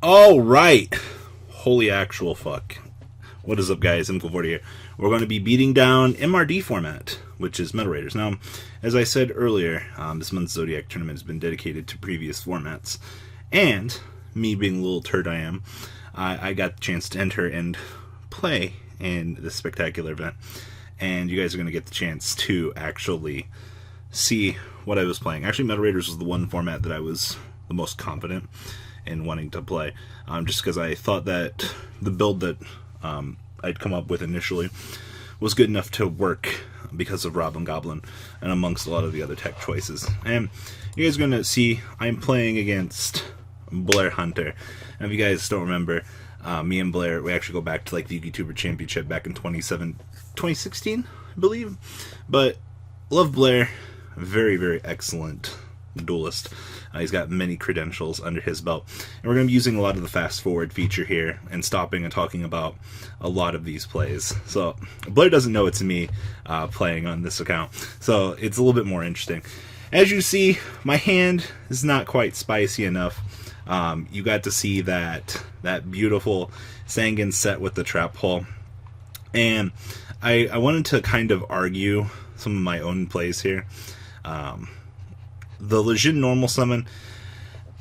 All right. Holy actual fuck. What is up, guys? I'm Cool40 here. We're going to be beating down MRD format, which is Metal Raiders. Now, as I said earlier, this month's Zodiac tournament has been dedicated to previous formats. And, me being the little turd I am, I got the chance to enter and play in this spectacular event. And you guys are going to get the chance to actually see what I was playing. Actually, Metal Raiders was the one format that I was the most confident in wanting to play, just because I thought that the build that I'd come up with initially was good enough to work because of Rob and Goblin and amongst a lot of the other tech choices. And you guys are going to see I'm playing against Blair Hunter. And if you guys don't remember, me and Blair, we actually go back to like the YouTuber Championship back in 2016, I believe. But love Blair, very, very excellent duelist. He's got many credentials under his belt. And we're going to be using a lot of the fast forward feature here and stopping and talking about a lot of these plays. So Blair doesn't know it's me playing on this account, so it's a little bit more interesting. As you see, my hand is not quite spicy enough. You got to see that beautiful Sangan set with the trap hole. And I wanted to kind of argue some of my own plays here. The Legion normal summon,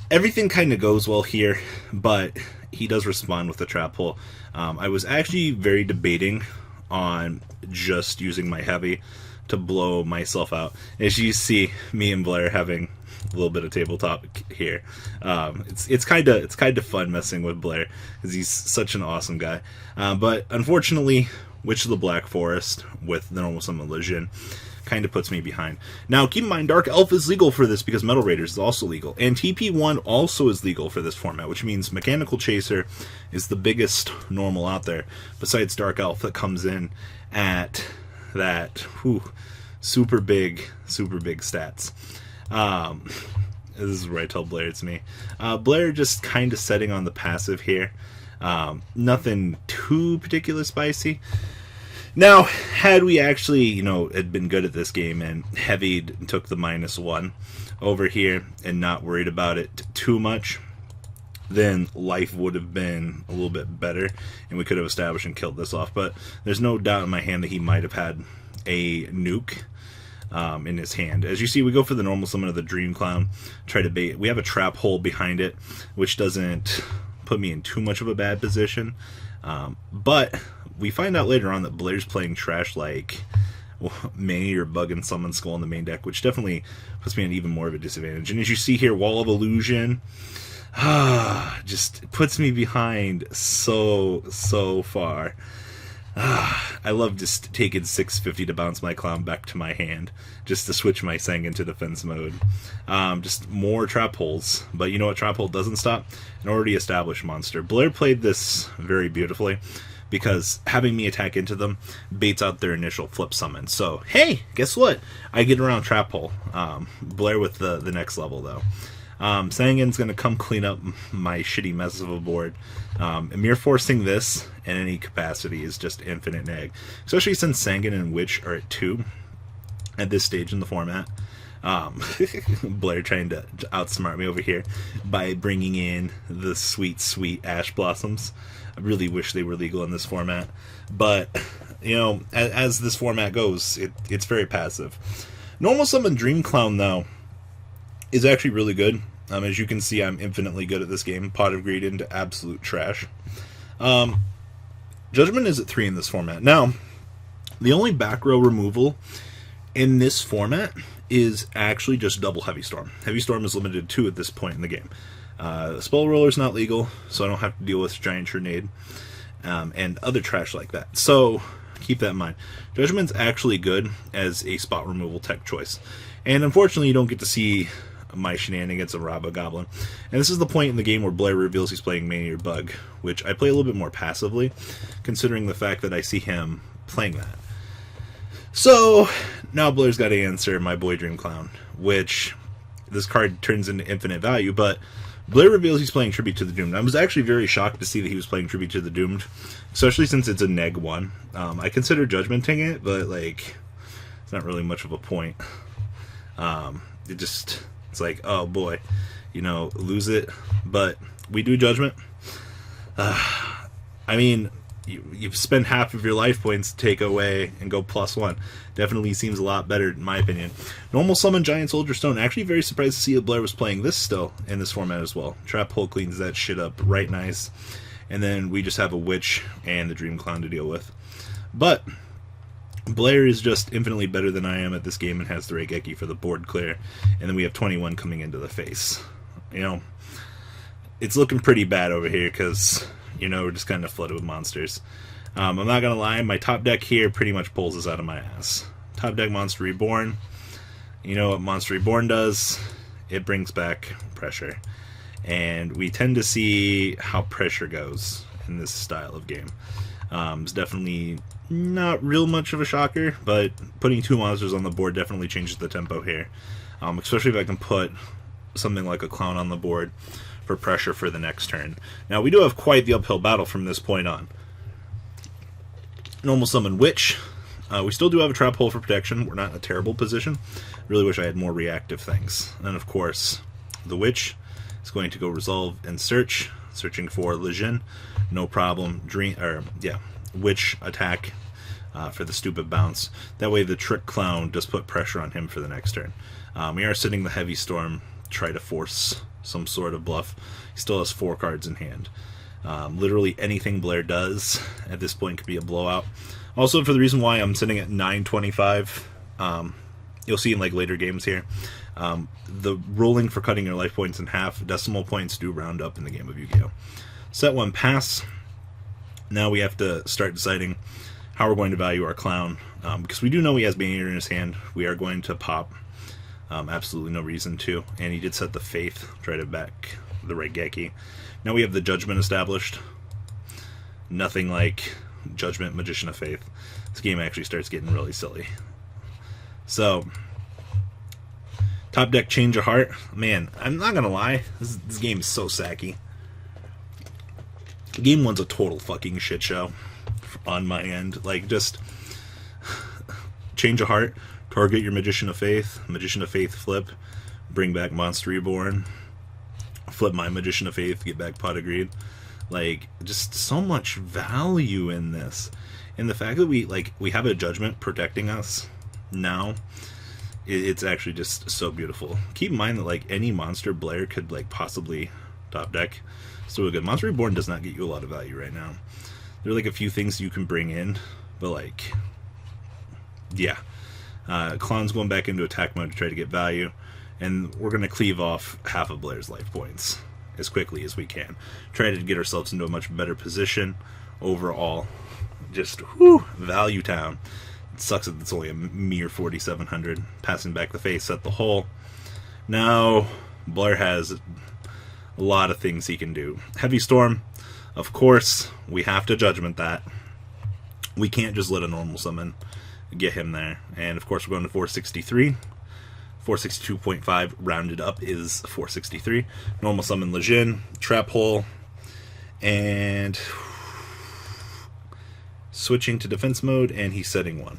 everything kind of goes well here, but he does respond with the trap hole. I was actually very debating on just using my heavy to blow myself out. As you see, me and Blair having a little bit of tabletop here. It's kind of fun messing with Blair because he's such an awesome guy. But unfortunately, Witch of the Black Forest with the normal summon Legion kind of puts me behind. Now, keep in mind, Dark Elf is legal for this because Metal Raiders is also legal. And TP1 also is legal for this format, which means Mechanical Chaser is the biggest normal out there, besides Dark Elf, that comes in at that super big stats. This is where I tell Blair it's me. Blair just kind of setting on the passive here. Nothing too particular spicy. Now, had we actually, had been good at this game and heavied and took the -1 over here and not worried about it too much, then life would have been a little bit better and we could have established and killed this off. But there's no doubt in my hand that he might have had a nuke in his hand. As you see, we go for the normal summon of the Dream Clown, try to bait. We have a trap hole behind it, which doesn't put me in too much of a bad position. But we find out later on that Blair's playing trash like Maneater Bug and Summon Skull in the main deck, which definitely puts me in even more of a disadvantage. And as you see here, Wall of Illusion just puts me behind so far. I love just taking 650 to bounce my clown back to my hand, just to switch my Sang into defense mode. Just more trap holes, but you know what trap hole doesn't stop? An already established monster. Blair played this very beautifully, because having me attack into them baits out their initial flip summon. So, hey, guess what? I get around trap hole. Blair with the next level, though. Sangan's going to come clean up my shitty mess of a board. Mere forcing this in any capacity is just infinite neg. Especially since Sangan and Witch are at 2 at this stage in the format. Blair trying to outsmart me over here by bringing in the sweet Ash Blossoms. I really wish they were legal in this format. But, as this format goes, it's very passive. Normal summon Dream Clown, though, is actually really good. As you can see, I'm infinitely good at this game. Pot of Greed into absolute trash. Judgment is at 3 in this format. Now, the only back row removal in this format is actually just double Heavy Storm. Heavy Storm is limited to 2 at this point in the game. Spell Roller is not legal, so I don't have to deal with Giant Grenade and other trash like that. So keep that in mind. Judgment's actually good as a spot removal tech choice. And unfortunately, you don't get to see my shenanigans of Robo Goblin. And this is the point in the game where Blair reveals he's playing Maneater Bug, which I play a little bit more passively, considering the fact that I see him playing that. So, now Blair's got to answer my boy Dream Clown, which this card turns into infinite value, but Blair reveals he's playing Tribute to the Doomed. I was actually very shocked to see that he was playing Tribute to the Doomed, especially since it's a -1. I consider Judgmenting it, but, it's not really much of a point. It's like, oh boy, lose it. But we do Judgment. I mean, you've spent half of your life points to take away and go +1. Definitely seems a lot better, in my opinion. Normal Summon Giant Soldier Stone. Actually very surprised to see that Blair was playing this still in this format as well. Trap Hole cleans that shit up right nice. And then we just have a Witch and the Dream Clown to deal with. But Blair is just infinitely better than I am at this game and has the Raigeki for the board clear. And then we have 21 coming into the face. You know, it's looking pretty bad over here because, you know, we're just kind of flooded with monsters. I'm not going to lie, my top deck here pretty much pulls us out of my ass. Top deck Monster Reborn. You know what Monster Reborn does? It brings back pressure. And we tend to see how pressure goes in this style of game. It's definitely not real much of a shocker, but putting 2 monsters on the board definitely changes the tempo here. Especially if I can put something like a clown on the board for pressure for the next turn. Now, we do have quite the uphill battle from this point on. Normal Summon Witch. We still do have a Trap Hole for protection. We're not in a terrible position. Really wish I had more reactive things. And of course, the Witch is going to go Resolve and Search. Searching for Legion. No problem. Witch attack for the stupid bounce. That way the Trick Clown does put pressure on him for the next turn. We are sitting the Heavy Storm. Try to force some sort of bluff. He still has 4 cards in hand. Literally anything Blair does at this point could be a blowout. Also, for the reason why I'm sitting at 925, you'll see in like later games here, the rolling for cutting your life points in half, decimal points do round up in the game of Yu-Gi-Oh! Set 1 pass. Now we have to start deciding how we're going to value our clown. Because we do know he has Banner in his hand. We are going to pop. Absolutely no reason to. And he did set the Faith, try to back the Raigeki. Now we have the Judgment established. Nothing like Judgment, Magician of Faith. This game actually starts getting really silly. So, top deck Change of Heart. Man, I'm not gonna lie, this game is so sacky. Game 1's a total fucking shit show on my end. Like, just Change of Heart, target your Magician of Faith flip, bring back Monster Reborn, flip my Magician of Faith, get back Pot of Greed. Like, just so much value in this. And the fact that we have a Judgment protecting us now, it's actually just so beautiful. Keep in mind that like any monster Blair could like possibly top deck. Still good. Monster Reborn does not get you a lot of value right now. There are like a few things you can bring in, but like, yeah. Clown's going back into attack mode to try to get value, and we're going to cleave off half of Blair's life points as quickly as we can. Try to get ourselves into a much better position overall. Just, whew, value town. It sucks that it's only a mere 4,700. Passing back the face, set the hole. Now, Blair has a lot of things he can do. Heavy Storm, of course, we have to Judgment that. We can't just let a normal summon get him there. And of course we're going to 463. 462.5 rounded up is 463. Normal summon Legion, Trap Hole, and switching to defense mode, and he's setting 1.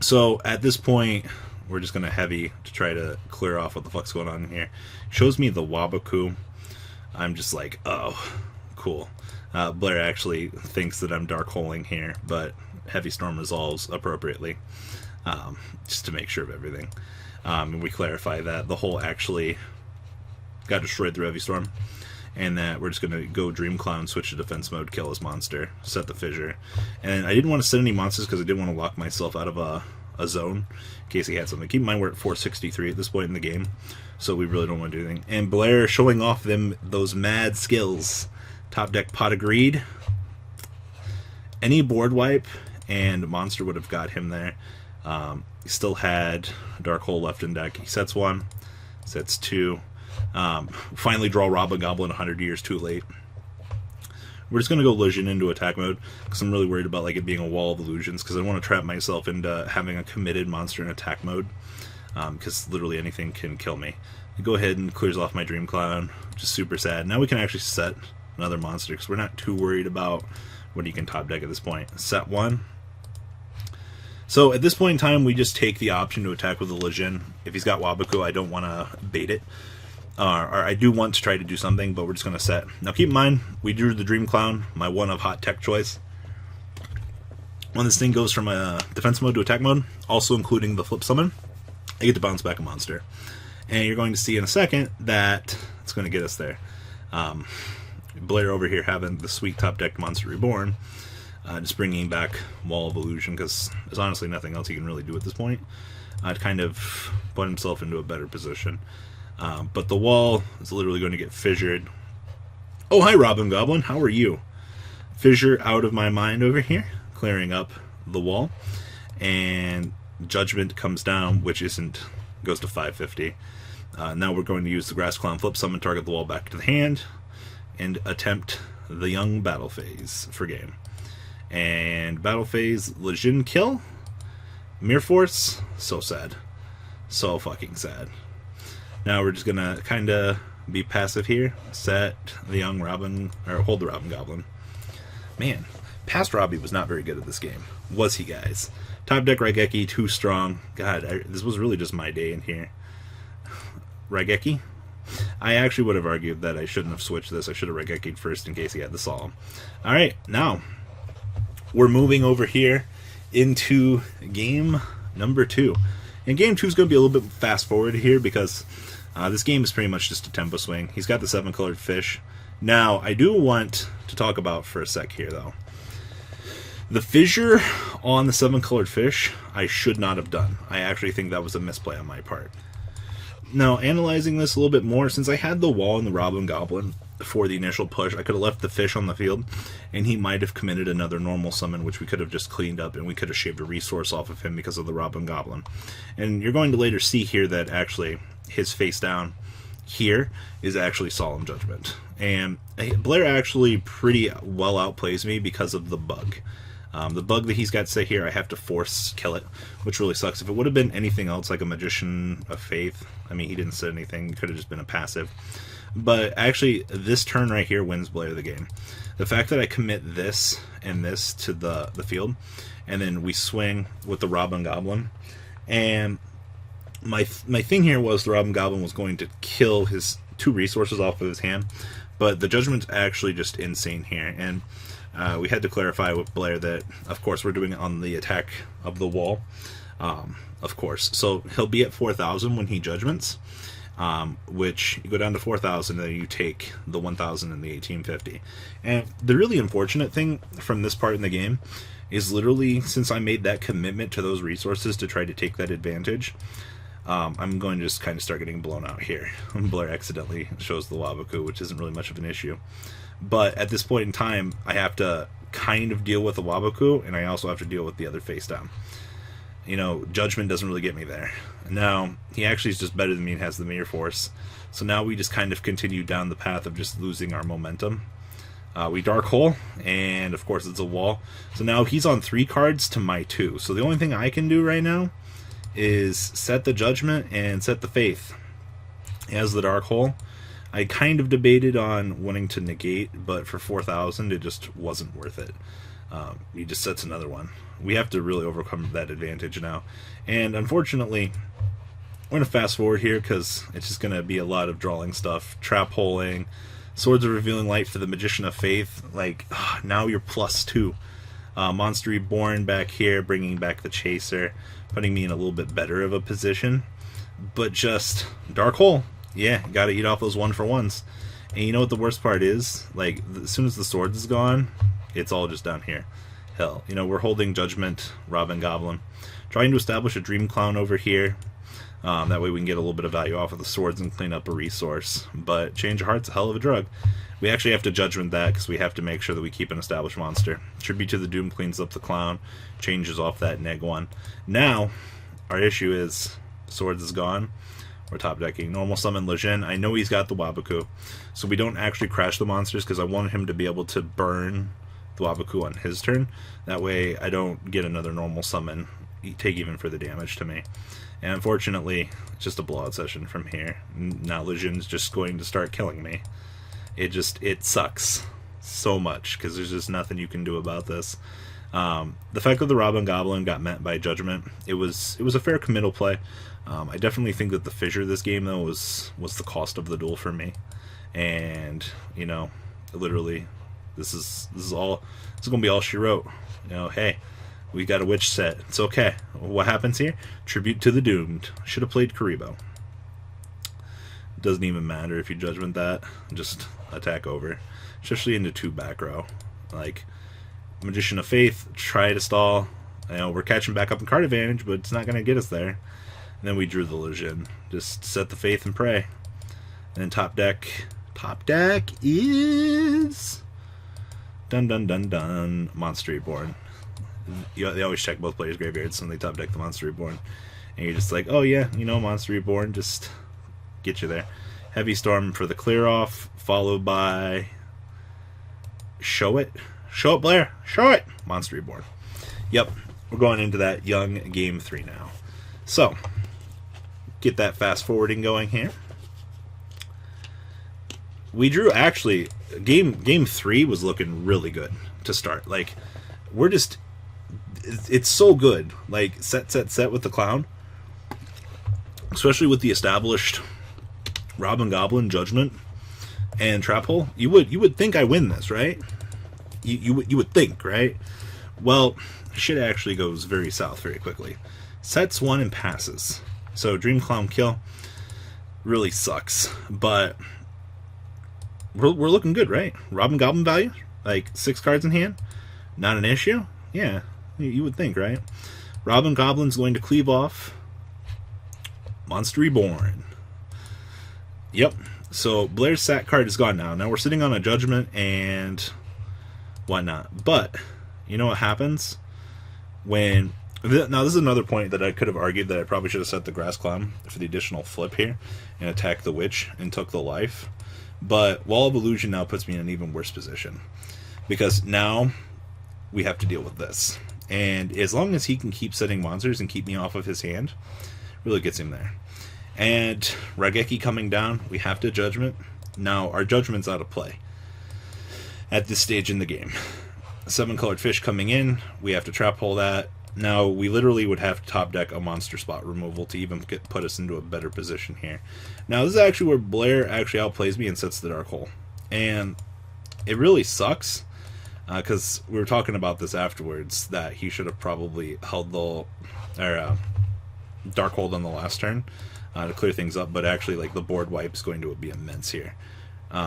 So at this point, we're just going to heavy to try to clear off what the fuck's going on here. Shows me the Waboku. I'm just like, oh, cool. Blair actually thinks that I'm dark holing here, but Heavy Storm resolves appropriately, just to make sure of everything. And we clarify that the hole actually got destroyed through Heavy Storm, and that we're just going to go Dream Clown, switch to defense mode, kill his monster, set the fissure. And I didn't want to set any monsters because I didn't want to lock myself out of a zone in case he had something. Keep in mind we're at 463 at this point in the game, so we really don't want to do anything. And Blair showing off those mad skills. Top deck Pot of Greed. Any board wipe and monster would have got him there. He still had Dark Hole left in deck. He sets 1, sets 2. Finally draw Rob a Goblin 100 years too late. We're just going to go Legion into attack mode because I'm really worried about like it being a wall of illusions, because I want to trap myself into having a committed monster in attack mode, because literally anything can kill me. Go ahead and clears off my Dream Clown, which is super sad. Now we can actually set another monster because we're not too worried about what he can top deck at this point. Set 1. So at this point in time, we just take the option to attack with the Legion. If he's got Waboku, I don't want to bait it. Or I do want to try to do something, but we're just going to set. Now keep in mind, we drew the Dream Clown, my one of hot tech choice. When this thing goes from defense mode to attack mode, also including the flip summon, I get to bounce back a monster. And you're going to see in a second that it's going to get us there. Blair over here having the sweet top deck Monster Reborn, just bringing back Wall of Illusion, because there's honestly nothing else he can really do at this point to kind of put himself into a better position. But the wall is literally going to get fissured. Oh, hi, Robin Goblin. How are you? Fissure out of my mind over here, clearing up the wall. And Judgment comes down, which goes to 550. Now we're going to use the Grass Clown Flip Summon, target the wall back to the hand, and attempt the Young Battle Phase for game. And Battle Phase, Legion kill. Mirror Force, so sad. So fucking sad. Now we're just gonna kind of be passive here. Set the Young Robin, or hold the Robin Goblin. Man, past Robbie was not very good at this game. Was he, guys? Top deck Raigeki, too strong. God, this was really just my day in here. Raigeki? I actually would have argued that I shouldn't have switched this. I should have Raigeki'd first in case he had the Solemn. Alright, now we're moving over here into game number 2. And game 2 is going to be a little bit fast forward here because this game is pretty much just a tempo swing. He's got the 7-colored fish. Now, I do want to talk about for a sec here, though. The fissure on the 7-colored fish, I should not have done. I actually think that was a misplay on my part. Now, analyzing this a little bit more, since I had the wall and the Robin Goblin for the initial push, I could have left the fish on the field, and he might have committed another normal summon, which we could have just cleaned up, and we could have shaved a resource off of him because of the Robin Goblin. And you're going to later see here that actually his face down here is actually Solemn Judgment. And Blair actually pretty well outplays me because of the bug. The bug that he's got set here, I have to force kill it, which really sucks. If it would have been anything else, like a Magician of Faith, I mean, he didn't set anything, it could have just been a passive. But actually, this turn right here wins Blair the game. The fact that I commit this and this to the field, and then we swing with the Robin Goblin, and my thing here was the Robin Goblin was going to kill his 2 resources off of his hand, but the Judgment's actually just insane here, and we had to clarify with Blair that, of course, we're doing it on the attack of the wall, of course. So he'll be at 4,000 when he Judgments, which you go down to 4,000 and then you take the 1,000 and the 1850. And the really unfortunate thing from this part in the game is literally, since I made that commitment to those resources to try to take that advantage, I'm going to just kind of start getting blown out here. Blair accidentally shows the Waboku, which isn't really much of an issue. But at this point in time, I have to kind of deal with the Waboku, and I also have to deal with the other face down. You know, Judgment doesn't really get me there. Now, he actually is just better than me and has the Mirror Force. So now we just kind of continue down the path of just losing our momentum. We Dark Hole, and of course it's a wall. So now he's on 3 cards to my 2. So the only thing I can do right now is set the Judgment and set the Faith. He has the Dark Hole. I kind of debated on wanting to negate, but for 4,000 it just wasn't worth it. He just sets another one. We have to really overcome that advantage now. And unfortunately, we're going to fast forward here because it's just going to be a lot of drawing stuff. Trap holing, Swords of Revealing Light for the Magician of Faith. Like, now you're +2. Monster Reborn back here, bringing back the Chaser, putting me in a little bit better of a position. But just Dark Hole. Yeah, you gotta eat off those 1-for-1s. And you know what the worst part is? Like, as soon as the Swords is gone, it's all just down here. Hell, you know, we're holding Judgment, Robin Goblin, trying to establish a Dream Clown over here. That way we can get a little bit of value off of the Swords and clean up a resource. But Change of Heart's a hell of a drug. We actually have to Judgment that because we have to make sure that we keep an established monster. Tribute to the Doom cleans up the Clown, changes off that neg 1. Now, our issue is Swords is gone. We're top decking. Normal summon Legion. I know he's got the Waboku, so we don't actually crash the monsters because I want him to be able to burn the Waboku on his turn. That way I don't get another normal summon, take even further damage to me. And unfortunately, it's just a blowout session from here. Now Legion's just going to start killing me. It sucks so much because there's just nothing you can do about this. The fact that the Robin Goblin got met by Judgment, it was a fair committal play. I definitely think that the fissure of this game, though, was the cost of the duel for me. And, you know, literally, this is gonna be all she wrote. You know, hey, we got a witch set. It's okay. What happens here? Tribute to the doomed. Should have played Karibo. Doesn't even matter if you Judgment that. Just attack over. Especially into 2 back row. Like, Magician of Faith, try to stall. You know, we're catching back up in card advantage, but it's not going to get us there. And then we drew the Legion. Just set the Faith and pray. And then top deck. Top deck is... Dun dun dun dun. Monster Reborn. They always check both players' graveyards when they top deck the Monster Reborn. And you're just like, oh yeah, you know, Monster Reborn, just get you there. Heavy Storm for the clear off, followed by... Show it. Show it, Blair. Show it. Monster Reborn. Yep. We're going into that young game 3 now. So, get that fast forwarding going here. We drew, actually, game 3 was looking really good to start. Like, we're just, it's so good. Like, set with the Clown. Especially with the established Robin Goblin, Judgment, and Trap Hole. You would think I win this, right? You would think, right? Well, shit actually goes very south very quickly. Sets 1 and passes. So Dream Clown kill really sucks, but we're looking good, right? Robin Goblin value, like 6 cards in hand, not an issue. Yeah, you would think, right? Robin Goblin's going to cleave off Monster Reborn. Yep. So Blair's sat card is gone now. Now we're sitting on a Judgment and whatnot. But you know what happens when... Now this is another point that I could have argued that I probably should have set the Grass Clown for the additional flip here and attacked the Witch and took the life. But Wall of Illusion now puts me in an even worse position, because now we have to deal with this. And as long as he can keep setting monsters and keep me off of his hand, really gets him there. And Raigeki coming down, we have to Judgment. Now our Judgment's out of play at this stage in the game. 7-colored fish coming in, we have to Trap Hole that. Now we literally would have to top deck a monster spot removal to even put us into a better position here. Now this is actually where Blair actually outplays me and sets the Dark Hole. And it really sucks, because we were talking about this afterwards, that he should have probably held the Dark Hold on the last turn to clear things up, but actually, like, the board wipe is going to be immense here.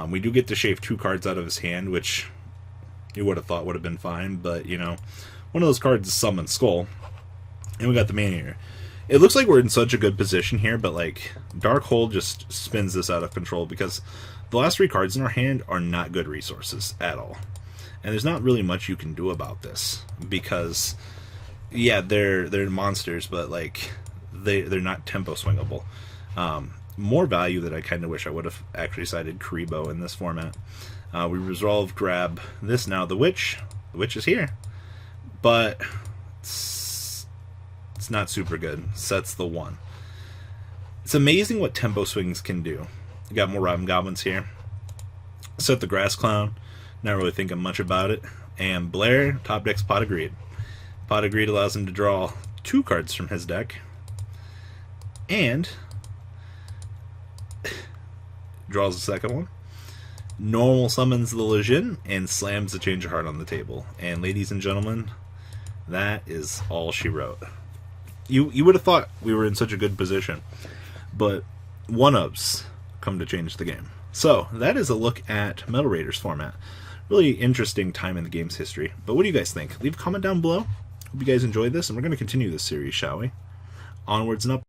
We do get to shave 2 cards out of his hand, which you would have thought would have been fine, but, you know, one of those cards is Summon Skull, and we got the Man-Eater. It looks like we're in such a good position here, but, like, Dark Hold just spins this out of control, because the last 3 cards in our hand are not good resources at all. And there's not really much you can do about this, because, yeah, they're monsters, but, like, they're not tempo swingable. More value that I kind of wish I would have actually cited Karibo in this format. We resolve grab this now. The Witch is here, but it's not super good. Sets the 1. It's amazing what tempo swings can do. You got more Robin Goblins here. Set the Grass Clown. Not really thinking much about it. And Blair top decks Pot of Greed. Pot of Greed allows him to draw 2 cards from his deck, and draws the second one. Normal summons the Legion and slams the Change of Heart on the table. And ladies and gentlemen, that is all she wrote. You would have thought we were in such a good position, but 1-ups come to change the game. So that is a look at Metal Raiders format. Really interesting time in the game's history. But what do you guys think? Leave a comment down below. Hope you guys enjoyed this, and we're going to continue this series, shall we? Onwards and up.